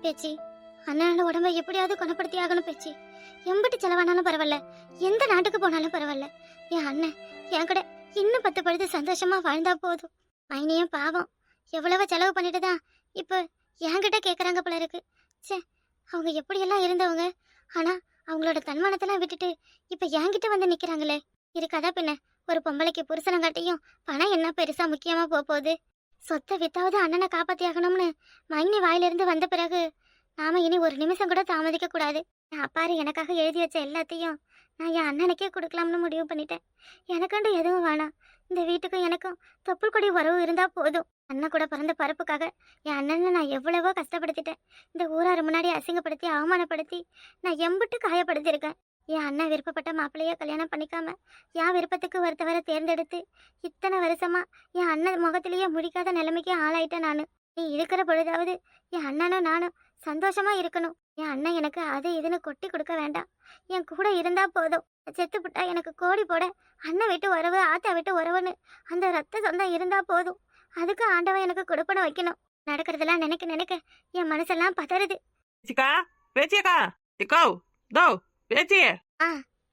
பேச்சி, அண்ணனோட உடம்ப எப்படியாவது குணப்படுத்தி ஆகணும் பேச்சி. எம்பிட்டு செலவானாலும் பரவாயில்ல, எந்த நாட்டுக்கு போனாலும் பரவாயில்ல, என் அண்ணன் என் கூட இன்னும் 10 பழுது சந்தோஷமா வாழ்ந்தா போதும். மைனியும் பாவம் எவ்வளவோ செலவு பண்ணிட்டுதான் இப்ப என்கிட்ட கேக்குறாங்க போல இருக்கு. ச்சே, அவங்க எப்படியெல்லாம் இருந்தவங்க, ஆனா அவங்களோட தன்மானத்தெல்லாம் விட்டுட்டு இப்ப என்கிட்ட வந்து நிக்கிறாங்களே. இருக்காதா பின்ன, ஒரு பொம்பளைக்கு புருஷனங்காட்டியும் பணம் என்ன பெருசா முக்கியமா போகுது. சொத்தை வித்தாவது அண்ணனை காப்பாத்தி ஆகணும்னு மைனி வாயிலிருந்து வந்த பிறகு நாம இனி ஒரு நிமிஷம் கூட தாமதிக்க கூடாது. என் அப்பாரு எனக்காக எழுதி வச்ச எல்லாத்தையும் நான் என் அண்ணனுக்கே கொடுக்கலாம்னு முடிவு பண்ணிட்டேன். எனக்குண்டு எதுவும் வேணாம், இந்த வீட்டுக்கும் எனக்கும் தொப்புள் கொடி உறவு இருந்தா போதும். அண்ணன் கூட பிறந்த பரப்புக்காக என் அண்ணனை நான் எவ்வளவோ கஷ்டப்படுத்திட்டேன். இந்த ஊரார் முன்னாடி அசிங்கப்படுத்தி அவமானப்படுத்தி நான் எம்பிட்டு காயப்படுத்தியிருக்கேன். என் அண்ணன் விருப்பப்பட்ட மாப்பிள்ளைய கல்யாணம் பண்ணிக்காம என் விருப்பத்துக்கு ஒருத்தவரை தேர்ந்தெடுத்து இத்தனை வருஷமா என் அண்ணன் முகத்திலேயே முடிக்காத நிலைமைக்கு ஆளாயிட்டேன் நானு. நீ இருக்கிற பொழுதாவது என் அண்ணனும் நானும் சந்தோஷமா இருக்கணும். என் அண்ணன் எனக்கு அது இதுன்னு கொட்டி கொடுக்க வேண்டாம், என் கூட இருந்தா போதும். செத்து புட்டா எனக்கு கோடி போட அண்ணன் விட்டு உறவு ஆத்தா விட்டு உறவுன்னு அந்த ரத்த சொந்தம் இருந்தா போதும். அதுக்கு ஆண்டவன் எனக்கு கொடுப்பன வைக்கணும். நடக்கிறதெல்லாம் நினைக்க நினைக்க என் மனசெல்லாம் பதறுது.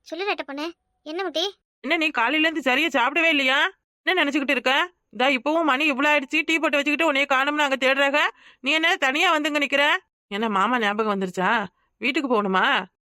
சொல்லுறட்ட பொண்ணு, என்ன முட்டி? என்ன நீ காலையில இருந்து சரியா சாப்பிடவே இல்லையா? என்ன நினைச்சுக்கிட்டு இருக்க? இதா இப்பவும் மணி இவ்வளவு ஆயிடுச்சு, டீ போட்டு வச்சுக்கிட்டு உன்னைய காணும்னு அங்க தேடுறாங்க. நீ என்ன தனியா வந்துங்க நிக்கிற? என்ன மாமா ஞாபகம் வந்துருச்சா? வீட்டுக்கு போகணுமா?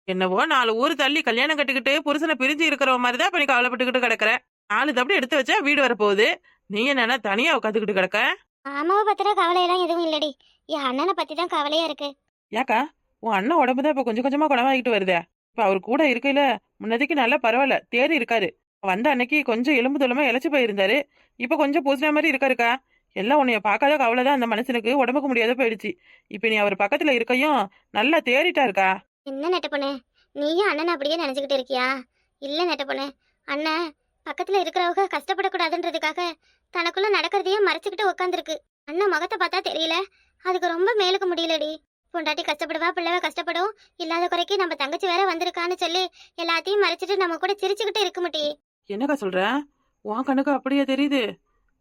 என்னவோ 4 ஊர் தள்ளி கல்யாணம் கட்டிக்கிட்டு புருஷனை பிரிஞ்சு இருக்கிற மாதிரிதான் இப்ப நீ கவலைப்பட்டுக்கிட்டு கிடக்குற. 4 தப்படி எடுத்து வச்சா வீடு வரப்போகுது, நீ என்னன்னா தனியா உட்காந்துக்கிட்டு கிடக்க? மாமாவை பத்திர கவலையெல்லாம் எதுவும் இல்லடி, என் அண்ணனை பத்தி தான் கவலையா இருக்கு. ஏக்கா, உன் அண்ணன் உடம்புதான் இப்ப கொஞ்சம் கொஞ்சமா குணமாகிட்டு வருதே. இப்ப அவர் கூட இருக்கையில முன்னதைக்கு நல்லா பரவாயில்ல, தேறி இருக்காரு. வந்த அன்னைக்கு கொஞ்சம் எலும்பு தோலமா இழைச்சு போயிருந்தாரு, இப்ப கொஞ்சம் பூசின மாதிரி இருக்காருக்கா. எல்லாம் உன்னைய பார்க்காத கவலைதான் அந்த மனுஷனுக்கு உடம்புக்கு முடியாத போயிடுச்சு. இப்ப நீ அவர் பக்கத்துல இருக்கையும் நல்லா தேறிட்டா இருக்கா. என்ன நெட்ட பொண்ணு, நீயும் அண்ணன் அப்படியே நினைச்சுக்கிட்டு இருக்கியா? இல்ல நெட்ட பொண்ணு, அண்ணன் பக்கத்துல இருக்கிறவங்க கஷ்டப்படக்கூடாதுன்றதுக்காக தனக்குள்ள நடக்கிறதையே மறைச்சுக்கிட்டு உட்காந்துருக்கு. அண்ணன் முகத்தை பார்த்தா தெரியல, அதுக்கு ரொம்ப மேலுக்கு முடியலடி. பொண்டாட்டி கஷ்டப்படுவா, பிள்ளைவ கஷ்டப்படும், இல்லாத குறைக்கு நம்ம தங்கச்சி வேற வந்திருக்கான்னு சொல்லி எல்லாத்தையும் மறைச்சிட்டு நம்ம கூட சிரிச்சுக்கிட்டு இருக்க மாட்டி. என்னக்கா சொல்ற? உன் கண்ணுக்கு அப்படியே தெரியுது.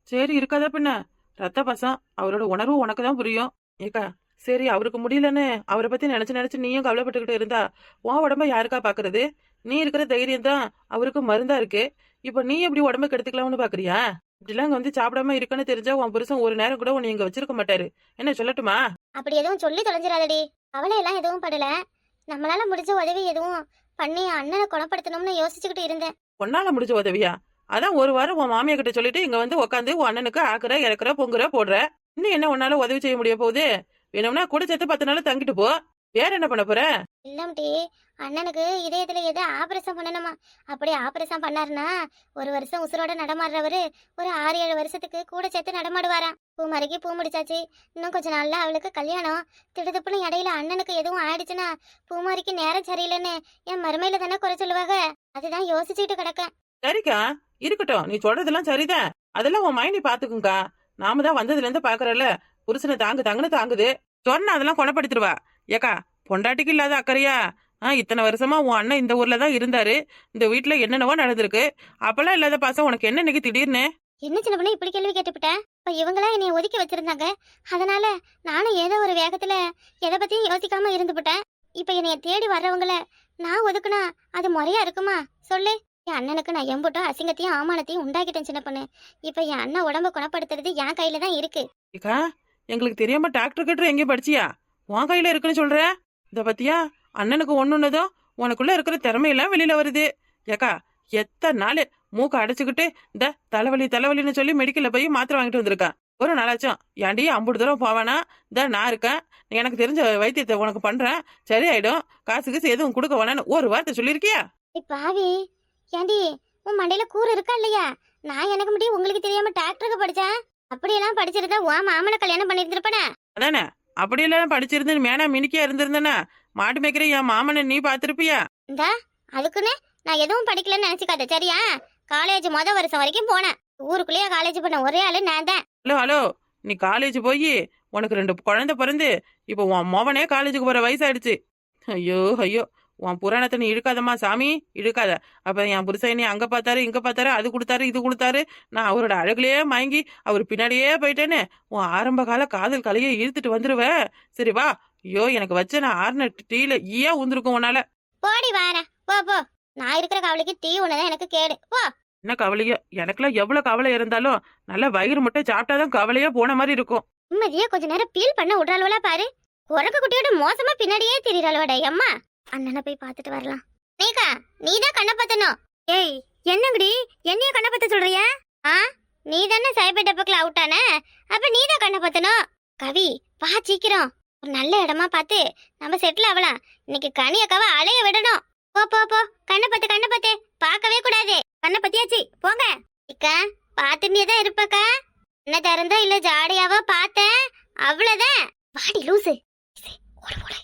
சரி, இருக்காதா பின்ன, ரத்த பசம், அவரோட உணர்வு உனக்கு தான் புரியும். ஏக்கா, சரி அவருக்கு முடியலன்னு அவரை பத்தி நினைச்சு நினைச்சு நீயும் கவலைப்பட்டுக்கிட்டு இருந்தா உன் உடம்ப யாருக்கா பாக்குறது? நீ இருக்கிற தைரியம் தான் அவருக்கு மருந்தா இருக்கு. இப்ப நீ எப்படி உடம்பு கெடுத்துக்கலாம்னு பாக்குறியா? இப்படிலாம் இங்க வந்து சாப்பிடாம இருக்குன்னு தெரிஞ்சா உன் புருஷன் ஒரு நேரம் கூட உன்னை இங்க வச்சிருக்க மாட்டாரு. என்ன சொல்லட்டுமா? அப்படி எதுவும் சொல்லி தொலைஞ்சிடாதடி, கவலை எல்லாம் எதுவும் படல. நம்மளால முடிஞ்ச உதவி எதுவும் பண்ணி அண்ணனை குணப்படுத்தணும்னு யோசிச்சுக்கிட்டு இருந்தேன். உன்னால முடிஞ்ச உதவியா? அதான் ஒரு வாரம் உன் மாமியா கிட்ட சொல்லிட்டு இங்க வந்து உட்காந்து உன் அண்ணனுக்கு ஆக்குற இறக்குற பொங்குற போடுற. இன்னும் என்ன உன்னால உதவி செய்ய முடிய போகுது? வேணும்னா கூட சேர்த்து 10 நாள் தங்கிட்டு போ. வேற என்ன பண்ண போற? இல்லம்டி, அண்ணனுக்கு இதயத்துல ஏதோ ஆபரேஷன் பண்ணணுமா. அப்படி ஆபரேஷன் பண்ணாருன்னா 1 வருஷம் உசுரோட நடமாடுறவரு ஒரு 6-7 வருஷத்துக்கு கூட சேர்த்து நடமாடுவாராம். பூமாரிக்கு பூ முடிச்சாச்சு, இன்னும் கொஞ்ச நாள்ல அவளுக்கு கல்யாணம். திடுதுப்புன்னு இடையில அண்ணனுக்கு எதுவும் ஆயிடுச்சுன்னா பூமாரிக்கு நேரம் சரியில்லைன்னு என் மருமையில தானே குறை சொல்லுவாங்க. அதுதான் யோசிச்சுட்டு கிடக்கேன். சரிக்கா, இருக்கட்டும், நீ சொல்றதெல்லாம் சரிதான். அதெல்லாம் உன் மைனி பாத்துக்குங்கக்கா. நாம தான் வந்ததுல இருந்து பாக்குறல, புருஷனை தாங்குன்னு தாங்குது. சொன்ன அதெல்லாம் குணப்படுத்திடுவா. ஏக்கா, பொண்டாட்டிக்கு இல்லாத அக்கறையா? இத்தனை வருஷமா உன் அண்ணன் இந்த ஊர்ல தான் இருந்தாரு, இந்த வீட்டுல என்னென்னவோ நடந்திருக்கு. அப்பெல்லாம் இல்லாத பாசம் உனக்கு என்ன இன்னைக்கு திடீர்னு? என்ன சின்ன பொண்ணு இப்படி கேள்வி கேட்டுப்பிட்டேன்? இப்ப இவங்களா என்னை ஒதுக்கி வச்சிருந்தாங்க, அதனால நானும் ஏதோ ஒரு வேகத்துல எதை பத்தியும் யோசிக்காம இருந்துபிட்டேன். இப்ப என்னைய தேடி வர்றவங்கள நான் ஒதுக்குனா அது முறையா இருக்குமா சொல்லு? என் அண்ணனுக்கு நான் எம்புட்டும் அசிங்கத்தையும் அவமானத்தையும் உண்டாக்கிட்டேன் சின்ன பொண்ணு. இப்ப என் அண்ணன் உடம்ப குணப்படுத்துறது என் கையில தான் இருக்கு. ஏக்கா, எங்களுக்கு தெரியாம டாக்டர் கிட்ட எங்கேயும் படிச்சியா? உன் கையில இருக்குன்னு சொல்ற. இத பத்தியா, அண்ணனுக்கு ஒண்ணுன்னதும் உனக்குள்ள இருக்கிற திறமையெல்லாம் வெளியில வருது. ஏக்கா, எத்தனை நாள் மூக்க அடைச்சுக்கிட்டு இந்த தலைவலின்னு சொல்லி மெடிக்கல்ல போய் மாத்திரை வாங்கிட்டு வந்திருக்கான். ஒரு நாளாச்சும் ஏன்டி அம்புடு தூரம் போவானா? இந்த நான் இருக்கேன், எனக்கு தெரிஞ்ச வைத்தியத்தை உனக்கு பண்றேன், சரியாயிடும், காசுக்கு எதுவும் கொடுக்க வேணான்னு ஒரு வார்த்தை சொல்லிருக்கியா? பாவி, ஏண்டி உன் மண்டையில கூறு இருக்கா இல்லையா? நான் எனக்கு முடியும் உங்களுக்கு தெரியாம டாக்டருக்கு படிச்சேன். அப்படியெல்லாம் படிச்சிருந்தா உன் மாமனை கல்யாணம் பண்ணிருந்திருப்பேனே. அதானே, அப்படியெல்லாம் படிச்சிருந்து மேனா மினிக்கியா இருந்திருந்தேன்னா மாட்டு மேய்க்கிற என் மாமனை நீ பாத்திருப்பியா? இந்த அதுக்குன்னு நான் எதுவும் படிக்கலன்னு நினைச்சுக்காத சரியா? காலேஜ் வருஷம் வரைக்கும் போனேன். ஊருக்குள்ளேயே காலேஜ் பண்ண ஒரே ஆளு நான் தான். ஹலோ, நீ காலேஜ் போய் உனக்கு 2 குழந்தை பிறந்து இப்ப உன் மோவனே காலேஜுக்கு போற வயசாயிடுச்சு. ஐயோ ஐயோ, உன் புராணத்தை நீ இழுக்காதம்மா சாமி, இழுக்காத. அப்ப என் புருஷன் அங்க பார்த்தாரு இங்க பார்த்தாரு, அது கொடுத்தாரு இது கொடுத்தாரு, நான் அவரோட அழகுலயே மயங்கி அவர் பின்னாடியே போயிட்டேன்னு உன் ஆரம்ப கால காதல் கலையை இழுத்துட்டு வந்துருவ. சரி வா, ஐயோ எனக்கு வச்ச நான் ஆறுன டீல ஈயா ஊந்திருக்கும் உன்னால. போடி வாரேன், போ போ. நான் இருக்கிற கவலைக்கு டீ ஒண்ணுதான் எனக்கு கேடு, போ. என்ன கவலையோ, எனக்குலாம் எவ்வளவு கவலை இருந்தாலும் நல்ல வயிறு முட்டை சாப்பிட்டாதான் கவலையே போன மாதிரி இருக்கும். நிம்மதியா கொஞ்ச நேரம் ஃபீல் பண்ண விடுறாளுவலா பாரு. உறக்க குட்டியோட மோசமா பின்னாடியே திரிறாளுவட. அம்மா அண்ணனை போய் பார்த்துட்டு வரலாம். நீக்கா நீதான் கண்ணை பத்தணும். ஏய் என்னங்கடி என்னைய கண்ணை பத்த சொல்றியா? நீ தானே சைபர் டெப்புக்குள்ள அவுட் ஆன, அப்ப நீதான் கண்ணை பத்தணும். கவி வா சீக்கிரம், ஒரு நல்ல இடமா பார்த்து நம்ம செட்டில் ஆகலாம். இன்னைக்கு கனியக்காவை அலைய விடணும். போ போ போ, கண்ணை பத்து பார்க்கவே கூடாது. கண்ணை பத்தியாச்சு போங்க. இக்கா பார்த்துட்டே தான் இருப்பக்கா. என்ன திறந்தா இல்ல ஜாடியாவா பார்த்தேன், அவ்வளவுதான். வாடி லூசு. ஒரு போல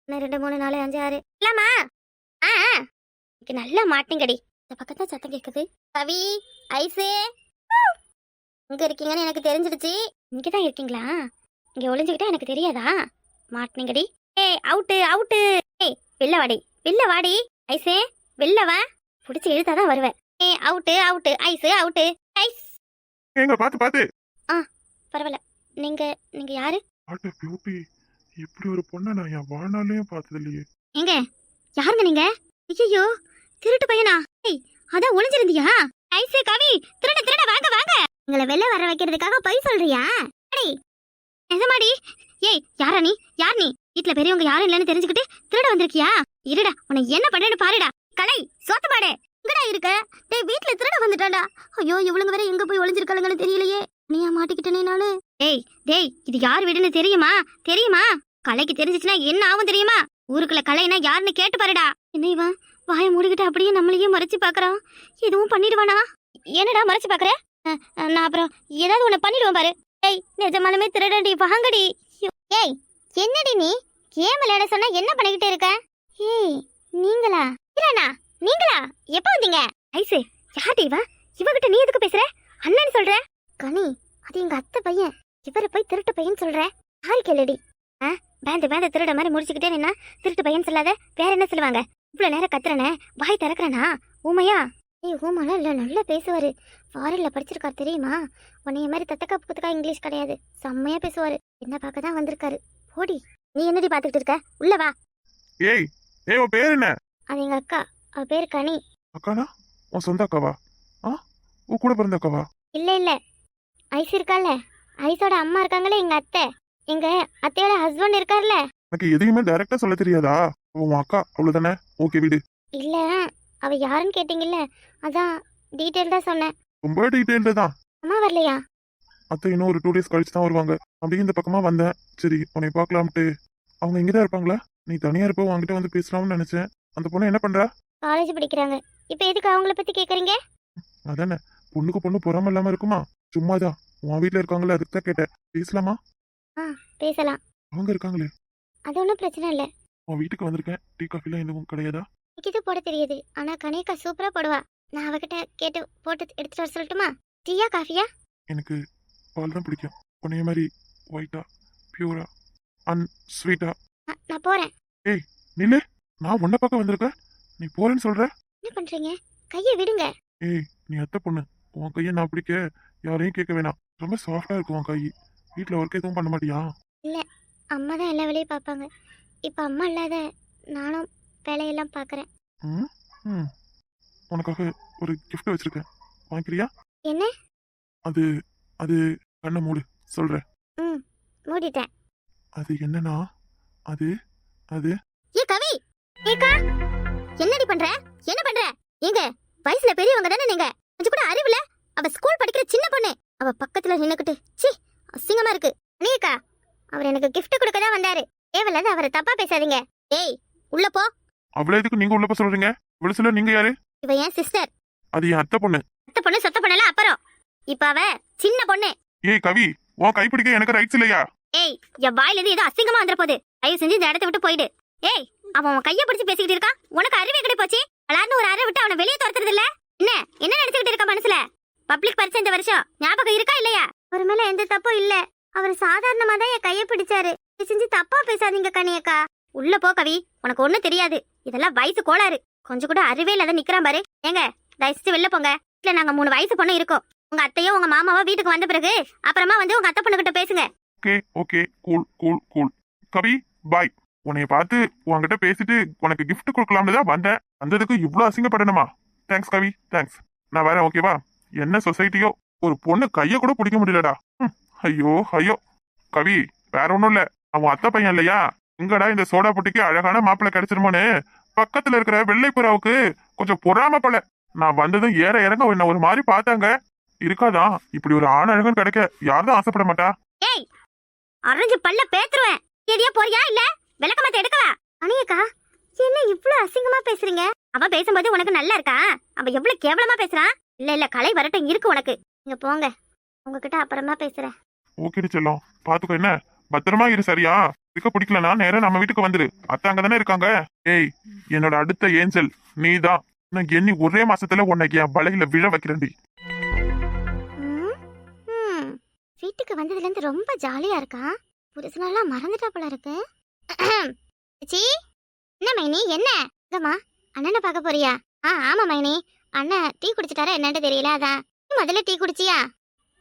1 2 3 4 5 6 இல்லம்மா. இதுக்கு நல்லா மாட்டிங்கடி. இந்த பக்கத்துல சத்தம் கேக்குது. கவி ஐசே இங்க இருக்கீங்கன்னு எனக்கு தெரிஞ்சிடுச்சு. இங்கதான் இருக்கீங்களா? இங்க ஒளிஞ்சுக்கிட்டா எனக்கு தெரியாதா? மாட்டினீங்கடி. ஏய் அவுட்டு அவுட்டு. ஏய் வெளில வாடி, வெளில வாடி. ஐசே வெளில வா, புடிச்சு இழுத்தாதான் வருவேன். ஏய் out out, ice out. Ice ஏங்க பாத்து பாத்து. பரவாயில்ல. நீங்க நீங்க யாரு? What a beauty. இப்படி ஒரு பொண்ணை நான் என் வாழ்நாளையும் பார்த்தது இல்லையே. எங்க யாருங்க நீங்க? ஐயோ திருட்டு பையனா? ஏய் அதான் ஒளிஞ்சிருந்தியா? ஐசே கவி திருட திருட வாங்க வாங்க. உங்களை வெளில வர வைக்கிறதுக்காக பொய் சொல்றியா? அடி எசமாடி. ஏய் யாரா நீ? யார் நீ? வீட்ல பெரியவங்க யாரும் இல்லன்னு தெரிஞ்சுக்கிட்டு திருட வந்திருக்கியா? இருடா உன்னை என்ன பண்றேன்னு பாருடா. கலை சோத்துமாடே எங்கடா இருக்க? டேய் வீட்ல திருட வந்துட்டாடா. ஐயோ இவளுங்க வேற எங்க போய் ஒளிஞ்சிருக்காளுங்கன்னு தெரியலையே. நீயா மாட்டிக்கிட்டனே நானு. டேய் டேய் இது யார் வீடுன்னு தெரியுமா? தெரியுமா? கலைக்கு தெரிஞ்சிச்சுன்னா என்ன ஆகும் தெரியுமா? ஊருக்குள்ள கலைனா யாருன்னு கேட்டு பாருடா. என்ன இவன் வாயை மூடிக்கிட்டு அப்படியே நம்மளையே மறைச்சு பாக்குறான். எதுவும் பண்ணிடுவானா? என்னடா மறைச்சு பாக்குற? நான் அப்புறம் ஏதாவது உன்னை பண்ணிடுவேன் பாரு. ஏய் நிஜமாலுமே திருடடி வாங்கடி. ஏய் என்னடி நீ கேம் விளையாட சொன்னா என்ன பண்ணிக்கிட்டு இருக்க? ஏய் நீங்களா? இல்லண்ணா நீங்களா? எப்ப வந்தீங்க? ஐசே யார்டி இவ? இவகிட்ட நீ எதுக்கு பேசுற? அண்ணன் சொல்ற? கனி அது எங்க அத்தை பையன். இவரை போய் திருட்டு பையன் சொல்ற? யாரு கேளுடி. பேந்த திருட மாதிரி முடிச்சுக்கிட்டே நின்னா திருட்டு பையன் சொல்லாத வேற என்ன சொல்லுவாங்க? இவ்வளவு நேரம் கத்துறனே வாய் திறக்கிறனா? ஊமையா? ஏய் ஊமெல்லாம் இல்ல, நல்லா பேசுவாரு. ஃபாரின்ல படிச்சிருக்காரு தெரியுமா? உன்னைய மாதிரி தத்தக்கா புக்கத்துக்கா இங்கிலீஷ் கிடையாது, செம்மையா பேசுவாரு. என்ன பார்க்க தான் வந்திருக்காரு. போடி. நீ என்னடி பாத்துக்கிட்டு இருக்க? உள்ள வா. ஏய் ஏய் உன் பேர் என்ன? அது எங்க அக்கா, அவ பேரு கனி. அக்கானா உன் சொந்த அக்காவா? உன் கூட பிறந்த அக்காவா? இல்ல ஐஸ் இருக்கால, ஐஸோட அம்மா இருக்காங்களே எங்க அத்தை. எங்க அத்தையோட ஹஸ்பண்ட் இருக்கார்ல. எனக்கு எதையுமே டைரக்டா சொல்ல தெரியாதா? உன் அக்கா அவ்வளவுதானே? ஓகே விடு. இல்ல அவ யாருன்னு கேட்டீங்கல்ல, அதான் டீட்டெயில் தான் சொன்னேன். ரொம்ப டீட்டெயில்டு தான். அம்மா வரலையா? அத்தை இன்னும் ஒரு 2 days கழிச்சு தான் வருவாங்க. அப்படியே இந்த பக்கமா வந்தேன். சரி உன்னை பார்க்கலாம்ட்டு. அவங்க இங்கதான் இருப்பாங்களா? நீ தனியா இருப்ப, உங்ககிட்ட வந்து பேசலாம்னு நினைச்சேன். அந்த பொண்ணு என்ன பண்றா? காலேஜ் படிக்கிறாங்க. இப்ப எதுக்கு அவங்கள பத்தி கேக்குறீங்க? அதானே, பொண்ணுக்கு பொண்ணு பொறாம இல்லாம இருக்குமா? சும்மாதான். உன் வீட்டுல இருக்காங்களே, அதுக்கு தான் கேட்டேன். பேசலாமா? பேசலாம். அவங்க இருக்காங்களே. அது ஒன்றும் பிரச்சனை இல்லை. உன் வீட்டுக்கு வந்திருக்கேன். டீ காஃபிலாம் எதுவும் கிடையாதா? எனக்கு இது போட தெரியுது, ஆனா கனேக்கா சூப்பரா போடுவா. நான் அவகிட்ட கேட்டு போட்டு எடுத்துட்டு வர சொல்லட்டுமா? டீயா காஃபியா? எனக்கு பால் தான் பிடிக்கும். உன்னைய மாதிரி ஒயிட்டா பியூரா அண்ட் ஸ்வீட்டா. நான் போறேன். நில்லு, நான் உன்னை பார்க்க வந்திருக்கேன். நீ போறேன்னு சொல்ற? என்ன பண்றீங்க? கையை விடுங்க. ஏய் நீ அத்தை பொண்ணு, உன் கையை நான் பிடிக்க யாரையும் கேட்க வேணாம். ரொம்ப சாஃப்டா இருக்கும் உன் கை. வீட்டில் ஒர்க் எதுவும் பண்ண மாட்டியா? அம்மா தான் எல்லா வேலையும் பார்ப்பாங்க. இப்ப அம்மா இல்லாத நானும் வேலையெல்லாம் பார்க்கறேன். உனக்காக ஒரு gift வச்சிருக்கேன், வாங்கிக்கிறியா? என்ன? அது அது கண்ணை மூடு, சொல்றேன். மூடிட்டேன். அது என்னன்னா, அது அது ஏ கவி, ஏக்கா என்னடி பண்ற? என்ன பண்ற? ஏங்க வயசுல பெரியவங்க தானே நீங்க, கொஞ்சம் கூட அறிவுல? அவ ஸ்கூல் படிக்கிற சின்ன பொண்ணு. அவ பக்கத்துல நின்னுக்கிட்டு சி அசிங்கமா இருக்கு. நீக்கா அவர் எனக்கு gift கொடுக்க தான் வந்தாரு. தேவையில்லாத அவரை தப்பா பேசாதீங்க. ஏய் உள்ள போ. அவ்வளவு எதுக்கு நீங்க உள்ள போய் சொல்றீங்க? இவ்வளவு சொல்ல நீங்க யாரு? இவ என் சிஸ்டர். அது என் அத்தை பொண்ணு. அத்தை பொண்ணு சொத்த பொண்ணல அப்புறம். இப்ப அவ சின்ன பொண்ணு. ஏய் கவி, உன் கை பிடிக்க எனக்கு ரைட்ஸ் இல்லையா? ஏய் என் வாயில இருந்து ஏதோ அசிங்கமா வந்துற போகுது. தயவு செஞ்சு இந்த இடத்தை விட்டு போயிடு. ஏய் அவன் உன் கைய பிடிச்சு பேசிக்கிட்டு இருக்கான். உனக்கு அறிவே கிடை போச்சு. அலார்னு ஒரு அறை விட்டு அவனை வெளியே துரத்துறது இல்ல. என்ன நினைச்சுக்கிட்டு இருக்க மனசுல? பப்ளிக் பரிச்சை இந்த வருஷம் ஞாபகம் இருக்கா இல்லையா? ஒரு மேல எந்த தப்பும் இல்ல. அவர் சாதாரணமா தான் என் கைய பிடிச்சாரு. செஞ்சு தப்பா பேசாதீங்க கனியக்கா. உள்ள போ கவி, உனக்கு ஒண்ணும் தெரியாது. இதெல்லாம் வயசு கோளாறு. கொஞ்சம் கூட அறிவே இல்லாத நிக்கிறான் பாரு. ஏங்க தயவுச்சு வெளில போங்க. இல்ல நாங்க 3 வயசு பொண்ணு இருக்கோம். உங்க அத்தையோ உங்க மாமாவோ வீட்டுக்கு வந்த பிறகு அப்புறமா வந்து உங்க அத்தை பொண்ணு கிட்ட பேசுங்க. Okay okay, cool cool cool. Kavi bye. உன்னைய பார்த்து உன்கிட்ட பேசிட்டு உனக்கு gift கொடுக்கலாம்னு தான் வந்தேன். வந்ததுக்கு இவ்ளோ அசிங்கப்படணுமா? தேங்க்ஸ் கவி, தேங்க்ஸ். நான் வரேன், ஓகேவா? என்ன சொசைட்டியோ, ஒரு பொண்ணு கைய கூட பிடிக்க முடியலடா. ஐயோ ஐயோ. கவி, வேற ஒண்ணும் இல்ல, அவன் அத்தை பையன் இல்லையா? எங்கடா இந்த சோடா புட்டிக்கு அழகான மாப்பிள்ளை கிடைச்சிருமோன்னு பக்கத்துல இருக்கிற வெள்ளை புறாவுக்கு கொஞ்சம் பொறாம போல. நான் வந்ததும் ஏற இறங்க என்ன ஒரு மாதிரி பார்த்தாங்க. இருக்காதான் இப்படி ஒரு ஆண் அழகன் கிடைக்க யாரும் ஆசைப்பட மாட்டா? ஏய், அரைஞ்சு பல்ல பேத்துருவேன். எதையா போறியா இல்ல விளக்கமாத்த எடுக்கவா? அனியக்கா, என்ன இவ்ளோ அசிங்கமா பேசுறீங்க? அவ பேசும்போது உனக்கு நல்லா இருக்கா? அவ எவ்வளவு கேவலமா பேசுறா? இல்ல கலை வரட்டும் இருக்கு உனக்கு. நீங்க போங்க, உங்ககிட்ட அப்புறமா பேசுறேன். ஓகேடி செல்லம், பாத்துக்கோ என்ன, பத்திரமா இரு சரியா? இருக்க பிடிக்கலனா நேரா நம்ம வீட்டுக்கு வந்துரு, அத்தை அங்கதானே இருக்காங்க. ஏய், என்னோட அடுத்த ஏஞ்சல் நீதான். நான் எண்ணி ஒரே மாசத்துல உன்னைக்கு என் வலையில விழ வைக்கிறேன்டி. வீட்டுக்கு வந்ததுல இருந்து ரொம்ப ஜாலியா இருக்கா. புருஷனெல்லாம் மறந்துட்டா போல இருக்கு. என்ன மைனி, என்ன இதம்மா அண்ணனை பார்க்க போறியா? ஆமா மைனி, அண்ணன் டீ குடிச்சிட்டாரா என்னன்னு தெரியல, அதான். நீ முதல்ல டீ குடிச்சியா?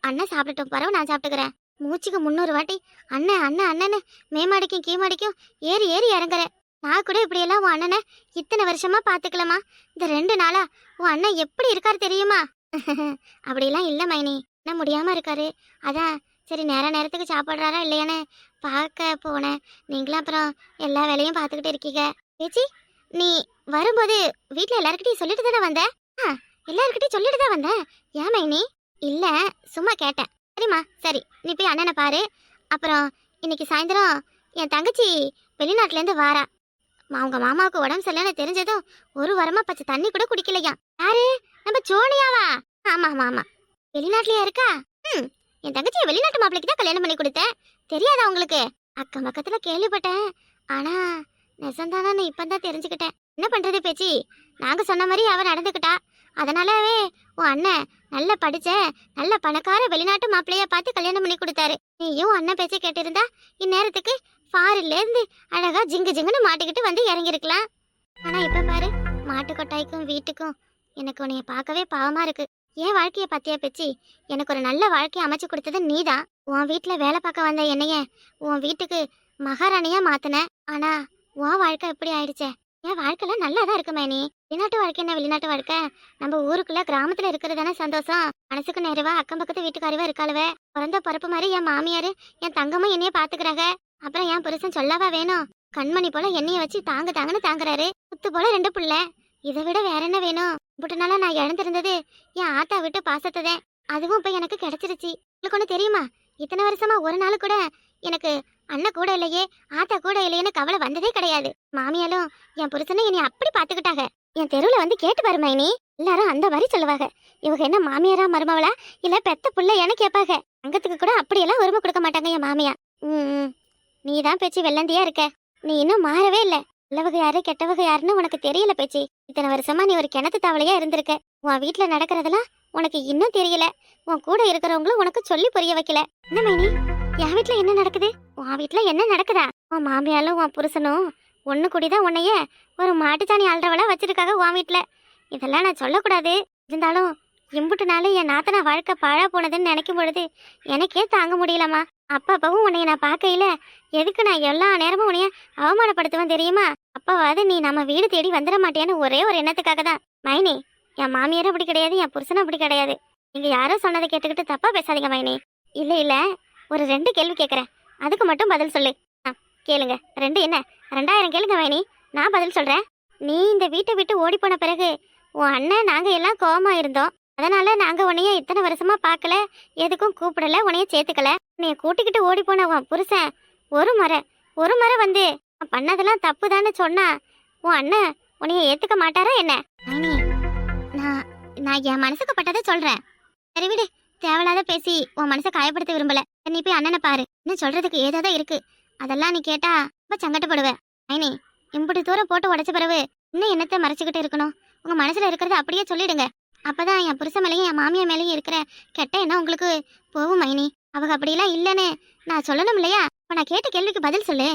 அண்ணன் சாப்பிட்டுட்டும், பரவ நான் சாப்பிட்டுக்கிறேன். மூச்சுக்கு 300 வாட்டி அண்ணன் அண்ணன் அண்ணன்னு மேமாடிக்கும் கீமாடிக்கும் ஏறி ஏறி இறங்குற. நான் கூட இப்படியெல்லாம் உன் அண்ணனை இத்தனை வருஷமா பாத்துக்கலாமா? இந்த 2 நாளா உன் அண்ணன் எப்படி இருக்காரு தெரியுமா? அப்படிலாம் இல்ல மைனி, என்ன முடியாம இருக்காரு, அதான் சரி நேரத்துக்கு சாப்பிட்றாரா இல்லையான்னு பார்க்க போனேன். நீங்களும் அப்புறம் எல்லா வேலையும் பார்த்துக்கிட்டு இருக்கீங்க. பேச்சி, நீ வரும்போது வீட்டில் எல்லாருக்கிட்டையும் சொல்லிட்டு தானே வந்த? எல்லாருக்கிட்டையும் சொல்லிட்டு தான் வந்தேன். ஏன் மைனி? இல்ல, சும்மா கேட்டேன். சரிம்மா, சரி, நீ போய் அண்ணனை பாரு. அப்புறம் இன்னைக்கு சாயந்தரம் என் தங்கச்சி வெளிநாட்டுலேருந்து வாரா. அவங்க மாமாவுக்கு உடம்பு சரியில்லைன்னு தெரிஞ்சதும் ஒரு வாரமா பச்சை தண்ணி கூட குடிக்கலையா. யாரு? நம்ம சோனியாவா? ஆமா ஆமா ஆமா, வெளிநாட்டுலயா இருக்கா? என் தங்கச்சியை வெளிநாட்டு மாப்பிளைக்கு தான் கல்யாணம் பண்ணி கொடுத்தேன். தெரியாதா உங்களுக்கு? அக்கம் பக்கத்துல கேள்விப்பட்டேன், ஆனா நெசந்தானு இப்பதான் தெரிஞ்சுக்கிட்டேன். என்ன பண்றது பேச்சி, நாங்க சொன்ன மாதிரி அவ நடந்துக்கிட்டா. அதனாலவே உன் அண்ணன் நல்ல படிச்ச நல்ல பணக்கார வெளிநாட்டு மாப்பிள்ளைய பார்த்து கல்யாணம் பண்ணி கொடுத்தாரு. நீயும் அண்ணன் பேச்சை கேட்டிருந்தா இந்நேரத்துக்கு ஃபாரின்ல இருந்து அழகா ஜிங்கு ஜிங்குன்னு மாட்டிக்கிட்டு வந்து இறங்கிருக்கலாம். ஆனா இப்ப பாரு, மாட்டு கொட்டாய்க்கும் வீட்டுக்கும் எனக்கு உன்னைய பார்க்கவே பாவமா இருக்கு. என் வாழ்க்கைய பத்தியா பேச்சு, எனக்கு ஒரு நல்ல வாழ்க்கைய அமைச்சு கொடுத்தது நீதான். உன் வீட்டுல வேலை பார்க்க வந்த என்னைய உன் வீட்டுக்கு மகாராணியா மாத்தின. ஆனா உன் வாழ்க்கை எப்படி ஆயிடுச்சே? என் வாழ்க்கைல நல்லாதான் இருக்கு மேனி. வெளிநாட்டு வாழ்க்கை என்ன வெளிநாட்டு வாழ்க்கை, நம்ம ஊருக்குள்ள கிராமத்துல இருக்கிறதானே சந்தோஷம். மனசுக்கு நிறைவா அக்கம் பக்கத்து வீட்டுக்காரவா இருக்காளுவ. பிறந்த பருப்பு மாதிரி என் மாமியாரு என் தங்கமும் என்னைய பாத்துக்கிறாங்க. அப்புறம் என் புருஷன் சொல்லவா வேணும், கண்மணி போல என்னைய வச்சு தாங்கன்னு தாங்குறாரு. குத்து போல 2 பிள்ளை. இதை விட வேற என்ன வேணும்? இப்படினால நான் இழந்திருந்தது என் ஆத்தா விட்டு பாசத்ததேன். அதுவும் இப்ப எனக்கு கிடைச்சிருச்சு. உங்களுக்கு ஒண்ணு தெரியுமா, இத்தனை வருஷமா ஒரு நாள் கூட எனக்கு அண்ணன் கூட இல்லையே ஆத்தா கூட இல்லையேன்னு கவலை வந்ததே கிடையாது. மாமியாலும் என் புருஷனை என்னை அப்படி பாத்துக்கிட்டாங்க. என் தெருவுல வந்து கேட்டு பாரு மைனி, எல்லாரும் அந்த மாதிரி சொல்லுவாங்க. இவங்க என்ன மாமியாரா மருமவளா இல்ல பெத்த புள்ளையான்னு கேட்பாங்க. அங்கத்துக்கு கூட அப்படியெல்லாம் உரிமை கொடுக்க மாட்டாங்க என் மாமியா. நீதான் பேச்சு வெள்ளந்தியா இருக்க. நீ இன்னும் மாறவே இல்ல. நல்லவக யாரு கெட்டவக யாருன்னு உனக்கு தெரியல பேச்சு. இத்தனை வருஷமா நீ ஒரு கிணத்து தவளையா இருந்திருக்க. உன் வீட்டுல நடக்கிறதெல்லாம் உனக்கு இன்னும் தெரியல. உன் கூட இருக்கிறவங்களும் உனக்கு சொல்லி புரிய வைக்கல. என்ன மைனி, என் வீட்டுல என்ன நடக்குது? உன் வீட்டுல என்ன நடக்குதா? உன் மாமியாலும் உன் புருஷனும் ஒண்ணு கூடிதான் உன்னைய ஒரு மாட்டுச்சாணி ஆள்றவளா வச்சிருக்காங்க உன் வீட்டுல. இதெல்லாம் நான் சொல்லக்கூடாது. இருந்தாலும் இம்புட்டு நாளும் என் நாத்தனா வாழ்க்கை பாழா போனதுன்னு நினைக்கும் பொழுது எனக்கே தாங்க முடியலம்மா. அப்பாவும் உன்னைய நான் பார்க்கையில எதுக்கு நான் எல்லா நேரமும் உன்னைய அவமானப்படுத்துவேன் தெரியுமா? அப்பாவாவது நீ நம்ம வீடு தேடி வந்துட மாட்டேன்னு ஒரே ஒரு எண்ணத்துக்காக தான். மைனி, என் மாமியாரும் அப்படி கிடையாது, என் புருஷனும் அப்படி கிடையாது. நீங்க யாரும் சொன்னதை கேட்டுக்கிட்டு தப்பா பேசாதீங்க மைனி. இல்ல ஒரு 2 கேள்வி கேட்கறேன், அதுக்கு மட்டும் பதில் சொல்லு. கேளுங்க. 2 என்ன 2000 கேளுங்க மைனி, நான் பதில் சொல்றேன். நீ இந்த வீட்டை விட்டு ஓடி போன பிறகு உன் அண்ணன் நாங்க எல்லாம் கோவமா இருந்தோம். அதனால நாங்க உன்னைய இத்தனை வருஷமா பார்க்கல, எதுக்கும் கூப்பிடல, உன்னைய சேர்த்துக்கல. உன்னைய கூட்டிக்கிட்டு ஓடி போன உன் புருஷன் ஒரு முறை வந்து பண்ணதெல்லாம் தப்புதான்னு சொன்னா உன் அண்ணன் உன்னைய ஏத்துக்க மாட்டாரா என்ன? மைனி, நான் என் மனசுக்கு பட்டதை சொல்றேன். சரி விடு, தேவையில்லாத பேசி உன் மனசை காயப்படுத்த விரும்பல. நீ போய் அண்ணனை பாரு. இன்னும் சொல்றதுக்கு ஏதாவது இருக்கு, அதெல்லாம் நீ கேட்டா ரொம்ப சங்கடப்படுவ. மைனி, இம்புட்டு தூரம் போட்டு உடைச்ச பிறகு இன்னும் என்னத்தை மறைச்சுக்கிட்டு இருக்கணும்? உங்க மனசுல இருக்கிறத அப்படியே சொல்லிடுங்க. அப்பதான் என் புருஷ மேலேயும் என் மாமியா மேலேயும் இருக்கிற கெட்ட எண்ணம் உங்களுக்கு போகும் மைனி. அவங்க அப்படிலாம் இல்லைன்னு நான் சொல்லணும் இல்லையா? இப்ப நான் கேட்ட கேள்விக்கு பதில் சொல்லு.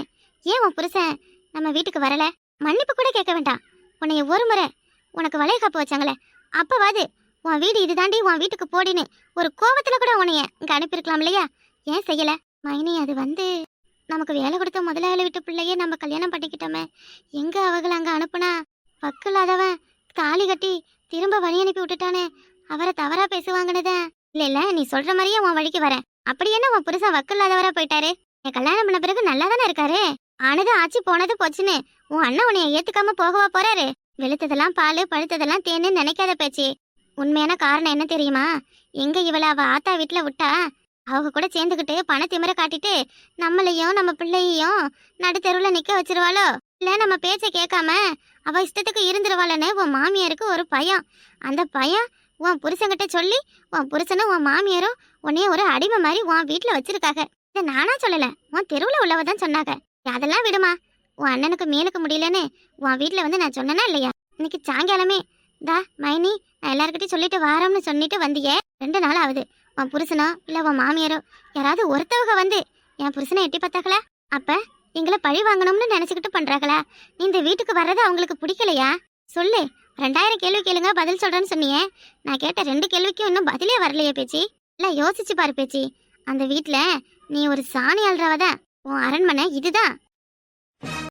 ஏன் உன் புருஷன் நம்ம வீட்டுக்கு வரல? மன்னிப்பு கூட கேட்க வேண்டாம். உன்னைய ஒரு முறை உனக்கு வளைய காப்பு வச்சாங்களே, அப்பவாது உன் வீடு இதுதாண்டி, உன் வீட்டுக்கு போடின்னு ஒரு கோபத்துல கூட உன்னைய இங்க அனுப்பியிருக்கலாம் இல்லையா? ஏன் செய்யல மைனி? அது வந்து நமக்கு வேலை கொடுத்த முதலாளி வீட்டு பிள்ளையே நம்ம கல்யாணம் பண்ணிக்கிட்டோமே, எங்க அவங்கள அங்க அனுப்புனா வக்கில்லாதவன் தாலி கட்டி திரும்ப வழி அனுப்பி விட்டுட்டானே, அவரை தவறா பேசுவாங்கன்னுதான். இல்ல நீ சொல்ற மாதிரியே உன் வழிக்கு வரேன். அப்படி என்ன உன் புருஷன் வக்கில்லாதவரா போயிட்டாரு? என் கல்யாணம் பண்ண பிறகு நல்லா தானே இருக்காரு. ஆனது ஆச்சு போனது போச்சுன்னு உன் அண்ணன் உன்னைய ஏத்துக்காம போகவா போறாரு? வெளுத்ததெல்லாம் பால் பழுத்ததெல்லாம் தேன்னு நினைக்காத பேச்சு. உண்மையான காரணம் என்ன தெரியுமா? எங்க இவளை அவ ஆத்தா வீட்டுல விட்டா அவங்க கூட சேர்ந்துக்கிட்டு பணத்திமிர காட்டிட்டு நம்மளையும் நம்ம பிள்ளையையும் நடுத்தெருவுல நிக்க வச்சிருவாளோ, இல்ல நம்ம பேச்ச கேட்காம அவ இஷ்டத்துக்கு இருந்துருவாளன்னு உன் மாமியாருக்கு ஒரு பயம். அந்த பயம் உன் புருஷன்கிட்ட சொல்லி உன் புருஷனும் உன் மாமியாரும் உன்னைய ஒரு அடிமை மாதிரி உன் வீட்டுல வச்சிருக்காங்க. இதை நானா சொல்லல, உன் தெருவுல உள்ளவதான் சொன்னாங்க. அதெல்லாம் விடுமா, உன் அண்ணனுக்கு மேலுக்கு முடியலன்னு உன் வீட்டுல வந்து நான் சொன்னேனா இல்லையா? இன்னைக்கு சாயங்காலமே தா மைனி நான் எல்லாருக்கிட்டையும் சொல்லிட்டு வாரோம்னு சொல்லிட்டு வந்தியே, 2 நாள் ஆகுது. உன் புருஷனோ இல்ல உன் மாமியாரோ யாராவது ஒருத்தவங்க வந்து என் புருஷனை எட்டி பார்த்தாங்களா? அப்ப எங்களை பழி வாங்கணும்னு நினைச்சுக்கிட்டு பண்றாங்களா? நீ இந்த வீட்டுக்கு வர்றது அவங்களுக்கு பிடிக்கலையா? சொல்லு. 2000 கேள்வி கேளுங்க பதில் சொல்றேன்னு சொன்னியே, நான் கேட்ட 2 கேள்விக்கும் இன்னும் பதிலே வரலையே பேச்சி. இல்ல யோசிச்சு பாரு பேச்சி, அந்த வீட்டுல நீ ஒரு சாணி அல்றவதான். உன் அரண்மனை இதுதான்.